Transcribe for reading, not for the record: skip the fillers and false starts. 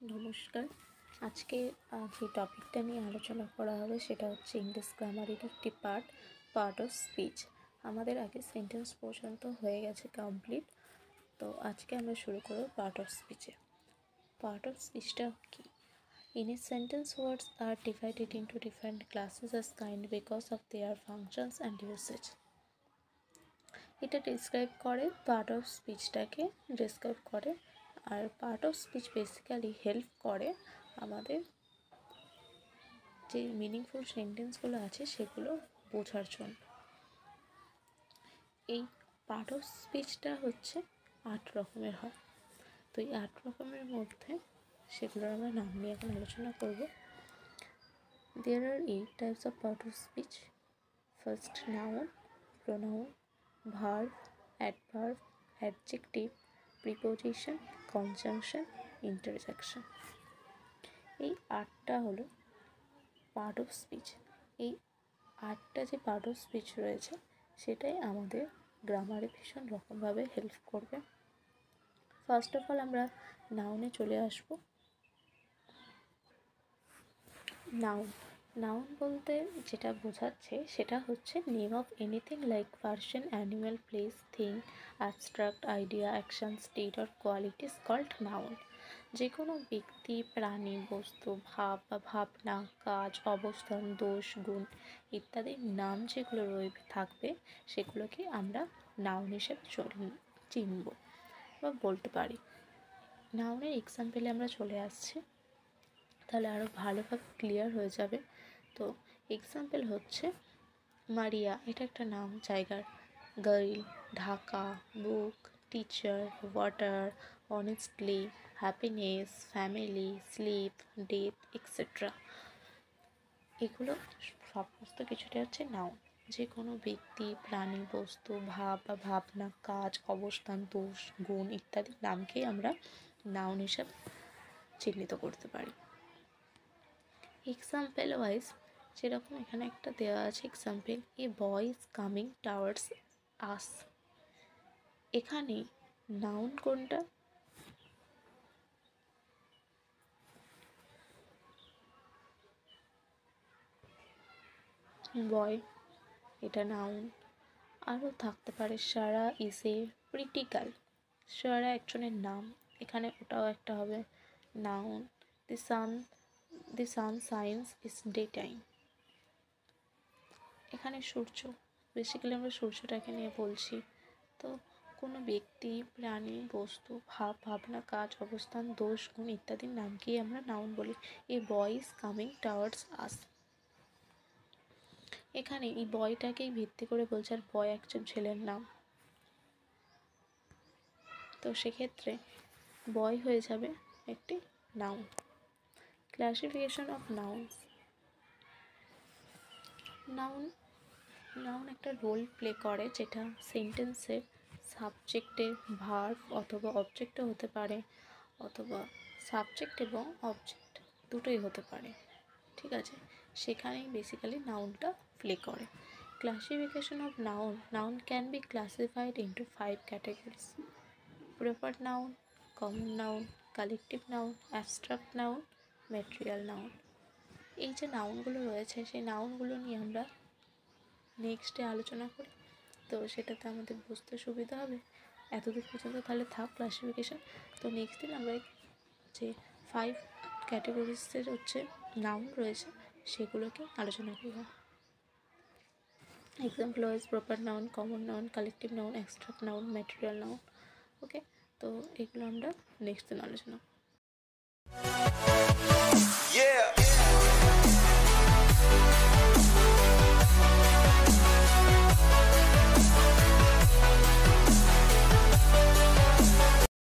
নমস্কার। আজকে যে টপিকটা নিয়ে আলোচনা করা হবে সেটা হচ্ছে ইংলিশ গ্রামারের একটি পার্ট অফ স্পিচ। আমাদের আগে সেন্টেন্স পর্যন্ত হয়ে গেছে কমপ্লিট। তো আজকে আমরা শুরু করব পার্ট অফ স্পিচে। পার্ট অফ স্পিচটা কি? In a sentence, words are divided into different classes as kind because of their functions and usage. এটা ডিসক্রাইব করে, পার্ট অফ স্পিচটাকে ডিসক্রাইব করে। আর part of speech basically help করে আমাদের যে মিনিংফুল সেন্টেন্সগুলো আছে সেগুলো বোঝার জন্য। এই পার্ট অফ স্পিচটা হচ্ছে 8 রকমের হয়। তো এই 8 রকমের মধ্যে সেগুলোর আমরা নাম নিয়ে এখন আলোচনা করব। There are 8 types of part of speech. First, noun, pronoun, verb, adverb, adjective, preposition, conjunction, interjection. এই 8টা হলো পার্ট অফ স্পিচ। এই 8টা যে পার্ট অফ স্পিচ রয়েছে সেটাই আমাদের গ্রামারে ভীষণ রকমভাবে হেল্প করবে। ফার্স্ট অফ অল আমরা নাউনে চলে আসব। নাউন বলতে যেটা বোঝাচ্ছে সেটা হচ্ছে name of anything like person, animal, place, thing, abstract idea, action, state or qualities called noun. যে কোনো ব্যক্তি, প্রাণী, বস্তু, ভাব বা ভাবনা, কাজ, অবস্থান, দোষ, গুণ ইত্যাদি নাম যেগুলো থাকবে সেগুলোকে আমরা নাউন হিসেবে চিনব বা বলতে পারি। নাউনের এক্সাম্পলে আমরা চলে আসছি, তাহলে আরও ভালোভাবে ক্লিয়ার হয়ে যাবে। তো এক্সাম্পল হচ্ছে মারিয়া, এটা একটা নাম জায়গার। Girl, Dhaka, book, teacher, water, honestly, happiness, family, sleep, death etcetera. এগুলো সমস্ত কিছুটা হচ্ছে নাউন। যে কোনো ব্যক্তি, প্রাণী, বস্তু, ভাব বা ভাবনা, কাজ, অবস্থান, দোষ, গুণ ইত্যাদি নামকেই আমরা নাউন হিসাবে চিহ্নিত করতে পারি। এক্সাম্পল ওয়াইজ যেরকম এখানে একটা দেওয়া আছে example, a boy is coming towards us. এখানে নাউন কোনটা? বয়, এটা নাউন। আরও থাকতে পারে Sara is a pretty girl. Sara একজনের নাম, এখানে ওটাও একটা হবে noun. The sun shines is day time. এখানে সূর্য, বেসিক্যালি আমরা সূর্যটাকে নিয়ে বলছি। তো কোনো ব্যক্তি, প্রাণী, বস্তু, ভাব, ভাবনা, কাজ, অবস্থান, দোষ, গুণ ইত্যাদির নামকেই আমরা নাউন বলি। এ boy is coming towards us. এখানে এই বয়টাকেই ভিত্তি করে বলছে, আর বয় একজন ছেলের নাম। তো সেক্ষেত্রে বয় হয়ে যাবে একটি noun. Classification of nouns. Noun একটা রোল প্লে করে, যেটা সেন্টেন্সের সাবজেক্টে ভার্ব অথবা অবজেক্টও হতে পারে, অথবা সাবজেক্ট এবং অবজেক্ট দুটোই হতে পারে। ঠিক আছে, সেখানেই বেসিক্যালি নাউনটা প্লে করে। Classification of noun can be classified into 5 categories: proper noun, common noun, collective noun, abstract noun, material noun. এই যে নাউনগুলো রয়েছে সেই নাউনগুলো নিয়ে আমরা নেক্সটে আলোচনা করি, তো সেটাতে আমাদের বুঝতে সুবিধা হবে। এতদূর পর্যন্ত তাহলে থাক ক্লাসিফিকেশান। তো নেক্সট দিন আমরা যে 5 ক্যাটাগরিজের হচ্ছে নাউন রয়েছে সেগুলোকে আলোচনা করব। Example wise proper noun, common noun, collective noun, abstract noun, material noun. Okay, তো এগুলো আমরা নেক্সট দিন আলোচনা করব।